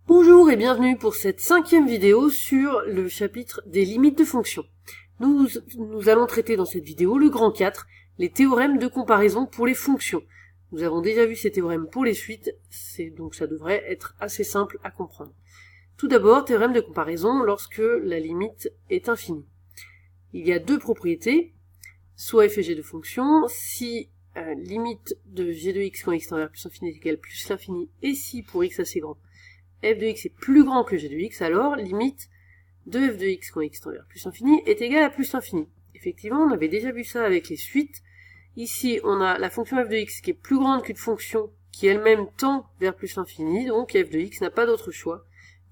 Bonjour et bienvenue pour cette 5e vidéo sur le chapitre des limites de fonctions. Nous allons traiter dans cette vidéo le grand 4, les théorèmes de comparaison pour les fonctions. Nous avons déjà vu ces théorèmes pour les suites, donc ça devrait être assez simple à comprendre. Tout d'abord, théorème de comparaison lorsque la limite est infinie. Il y a deux propriétés, soit f et g de fonction, si limite de g de x quand x tend vers plus l'infini est égale plus l'infini, et si pour x assez grand, f de x est plus grand que g de x, alors limite de f de x quand x tend vers plus l'infini est égale à plus l'infini. Effectivement, on avait déjà vu ça avec les suites. Ici, on a la fonction f de x qui est plus grande qu'une fonction qui elle-même tend vers plus l'infini, donc f de x n'a pas d'autre choix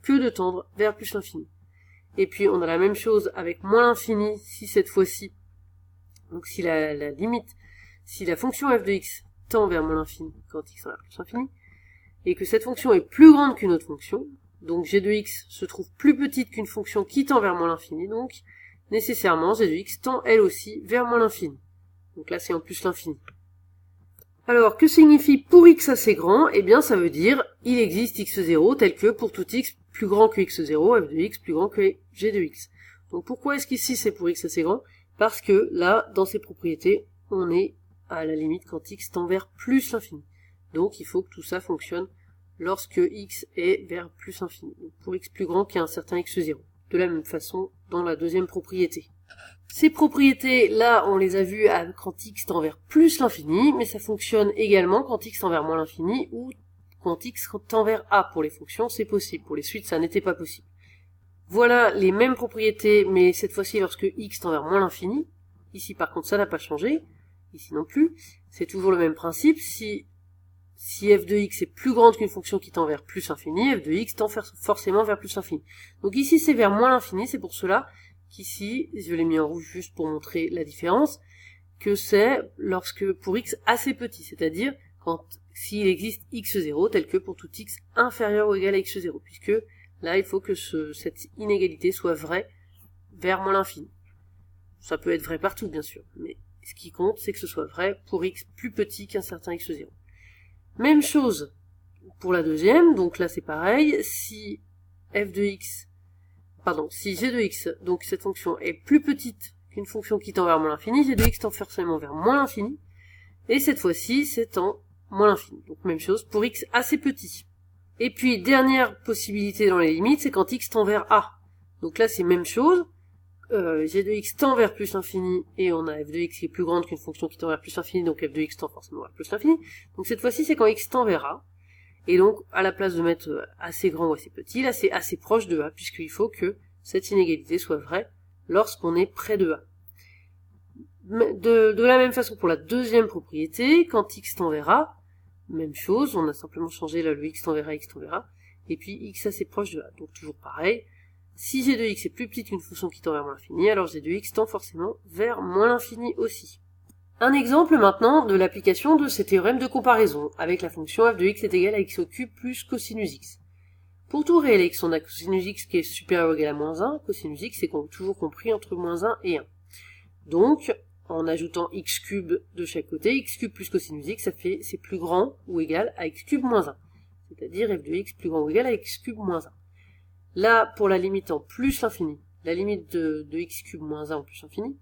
que de tendre vers plus l'infini. Et puis, on a la même chose avec moins l'infini, si cette fois-ci, donc si la limite, si la fonction f de x tend vers moins l'infini quand x tend vers plus l'infini, et que cette fonction est plus grande qu'une autre fonction, donc g de x se trouve plus petite qu'une fonction qui tend vers moins l'infini, donc nécessairement g de x tend elle aussi vers moins l'infini. Donc là c'est en plus l'infini. Alors que signifie pour x assez grand? Eh bien ça veut dire il existe x0 tel que pour tout x plus grand que x0, f de x plus grand que g de x. Donc pourquoi est-ce qu'ici c'est pour x assez grand? Parce que là, dans ces propriétés, on est à la limite quand x tend vers plus l'infini. Donc il faut que tout ça fonctionne lorsque x est vers plus infini. Donc pour x plus grand qu'un certain x0. De la même façon dans la deuxième propriété. Ces propriétés, là, on les a vues quand x tend vers plus l'infini, mais ça fonctionne également quand x tend vers moins l'infini ou quand x tend vers a pour les fonctions, c'est possible. Pour les suites, ça n'était pas possible. Voilà les mêmes propriétés, mais cette fois-ci lorsque x tend vers moins l'infini. Ici, par contre, ça n'a pas changé. Ici non plus. C'est toujours le même principe. Si f de x est plus grande qu'une fonction qui tend vers plus l'infini, f de x tend forcément vers plus l'infini. Donc ici, c'est vers moins l'infini. C'est pour cela qu'ici, je l'ai mis en rouge juste pour montrer la différence, que c'est lorsque pour x assez petit, c'est-à-dire s'il existe x0 tel que pour tout x inférieur ou égal à x0, puisque là, il faut que cette inégalité soit vraie vers moins l'infini. Ça peut être vrai partout, bien sûr, mais ce qui compte, c'est que ce soit vrai pour x plus petit qu'un certain x0. Même chose pour la deuxième, donc là c'est pareil, si g de x, donc cette fonction est plus petite qu'une fonction qui tend vers moins l'infini, g de x tend forcément vers moins l'infini, et cette fois-ci c'est en moins l'infini. Donc même chose pour x assez petit. Et puis, dernière possibilité dans les limites, c'est quand x tend vers a. Donc là, c'est même chose. G de x tend vers plus l'infini, et on a f de x qui est plus grande qu'une fonction qui tend vers plus l'infini, donc f de x tend forcément vers plus l'infini. Donc cette fois-ci, c'est quand x tend vers a. Et donc, à la place de mettre assez grand ou assez petit, là, c'est assez proche de a, puisqu'il faut que cette inégalité soit vraie lorsqu'on est près de a. De la même façon pour la deuxième propriété, quand x tend vers a, même chose, on a simplement changé là le x tend vers a, et puis x assez proche de a. Donc toujours pareil, si g de x est plus petite qu'une fonction qui tend vers moins l'infini, alors g de x tend forcément vers moins l'infini aussi. Un exemple maintenant de l'application de ces théorèmes de comparaison, avec la fonction f de x est égale à x au cube plus cosinus x. Pour tout réel x, on a cosinus x qui est supérieur ou égal à moins 1, cosinus x c'est toujours compris entre moins 1 et 1. Donc, en ajoutant x cube de chaque côté, x cube plus cosinus x, c'est plus grand ou égal à x cube moins 1. C'est-à-dire f de x plus grand ou égal à x cube moins 1. Là, pour la limite en plus l'infini, la limite de x cube moins 1 en plus l'infini,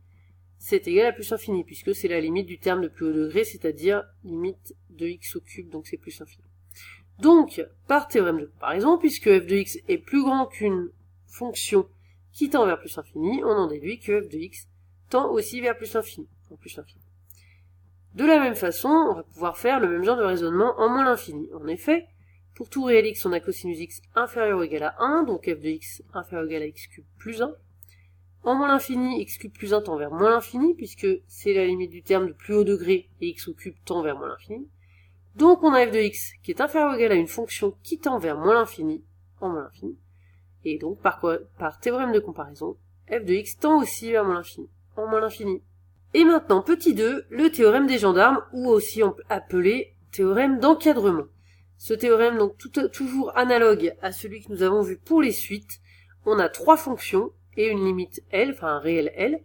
c'est égal à plus l'infini, puisque c'est la limite du terme de plus haut degré, c'est-à-dire limite de x au cube, donc c'est plus l'infini. Donc, par théorème de comparaison, puisque f de x est plus grand qu'une fonction qui tend vers plus l'infini, on en déduit que f de x tend aussi vers plus l'infini, en plus l'infini. De la même façon, on va pouvoir faire le même genre de raisonnement en moins l'infini. En effet, pour tout réel x, on a cosinus x inférieur ou égal à 1, donc f de x inférieur ou égal à x cube plus 1. En moins l'infini, x cube plus 1 tend vers moins l'infini, puisque c'est la limite du terme de plus haut degré, et x au cube tend vers moins l'infini. Donc on a f de x qui est inférieur ou égal à une fonction qui tend vers moins l'infini, en moins l'infini. Et donc, par théorème de comparaison, f de x tend aussi vers moins l'infini, en moins l'infini. Et maintenant, petit 2, le théorème des gendarmes, ou aussi appelé théorème d'encadrement. Ce théorème, donc toujours analogue à celui que nous avons vu pour les suites, on a trois fonctions et une limite L, enfin un réel L.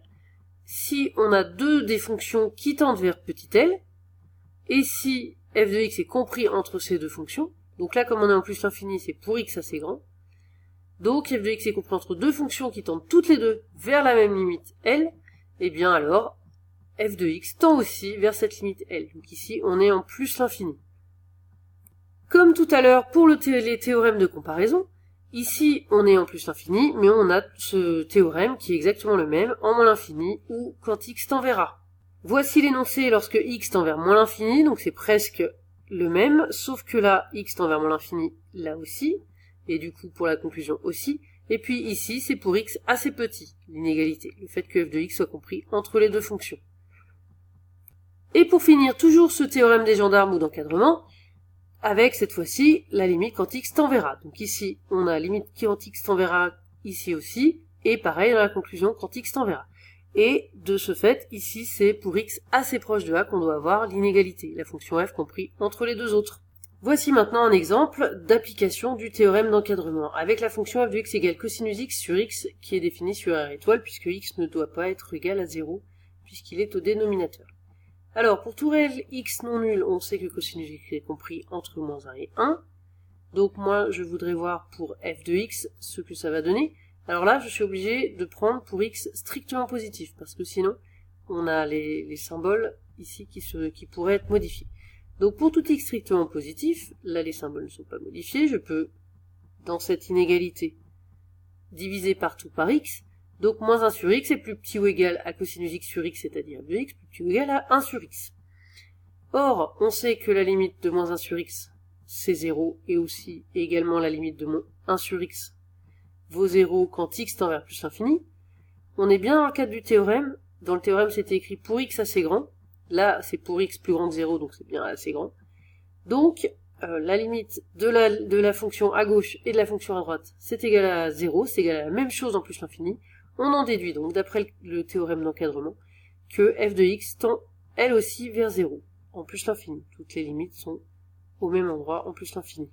Si on a deux des fonctions qui tendent vers petit l, et si f de x est compris entre ces deux fonctions, Donc là, comme on est en plus l'infini, c'est pour x assez grand. Donc f de x est compris entre deux fonctions qui tendent toutes les deux vers la même limite L. Et bien alors, f de x tend aussi vers cette limite L. Donc ici, on est en plus l'infini. Comme tout à l'heure pour les théorèmes de comparaison, ici on est en plus l'infini, mais on a ce théorème qui est exactement le même en moins l'infini ou quand x tend vers a. Voici l'énoncé lorsque x tend vers moins l'infini, donc c'est presque le même, sauf que là, x tend vers moins l'infini, là aussi, et du coup pour la conclusion aussi, et puis ici c'est pour x assez petit, l'inégalité, le fait que f de x soit compris entre les deux fonctions. Et pour finir, toujours ce théorème des gendarmes ou d'encadrement, avec cette fois-ci la limite quand x tend vers a. Donc ici, on a limite quand x tend vers a, ici aussi, et pareil dans la conclusion quand x tend vers a. Et de ce fait, ici c'est pour x assez proche de a qu'on doit avoir l'inégalité, la fonction f compris entre les deux autres. Voici maintenant un exemple d'application du théorème d'encadrement, avec la fonction f de x égale cosinus x sur x qui est définie sur r étoile, puisque x ne doit pas être égal à 0, puisqu'il est au dénominateur. Alors, pour tout réel x non nul, on sait que cosinus x est compris entre moins 1 et 1. Donc moi, je voudrais voir pour f de x ce que ça va donner. Alors là, je suis obligé de prendre pour x strictement positif, parce que sinon, on a les symboles ici qui pourraient être modifiés. Donc pour tout x strictement positif, là les symboles ne sont pas modifiés, je peux, dans cette inégalité, diviser partout par x. Donc moins 1 sur x est plus petit ou égal à cosinus x sur x, c'est-à-dire f de x, plus petit ou égal à 1 sur x. Or, on sait que la limite de moins 1 sur x, c'est 0, et aussi et également la limite de moins 1 sur x vaut 0 quand x tend vers plus l'infini. On est bien dans le cadre du théorème. Dans le théorème, c'était écrit pour x assez grand. Là, c'est pour x plus grand que 0, donc c'est bien assez grand. Donc, la limite de la fonction à gauche et de la fonction à droite, c'est égal à 0, c'est égal à la même chose en plus l'infini. On en déduit donc, d'après le théorème d'encadrement, que f de x tend, elle aussi, vers 0, en plus l'infini. Toutes les limites sont au même endroit, en plus l'infini.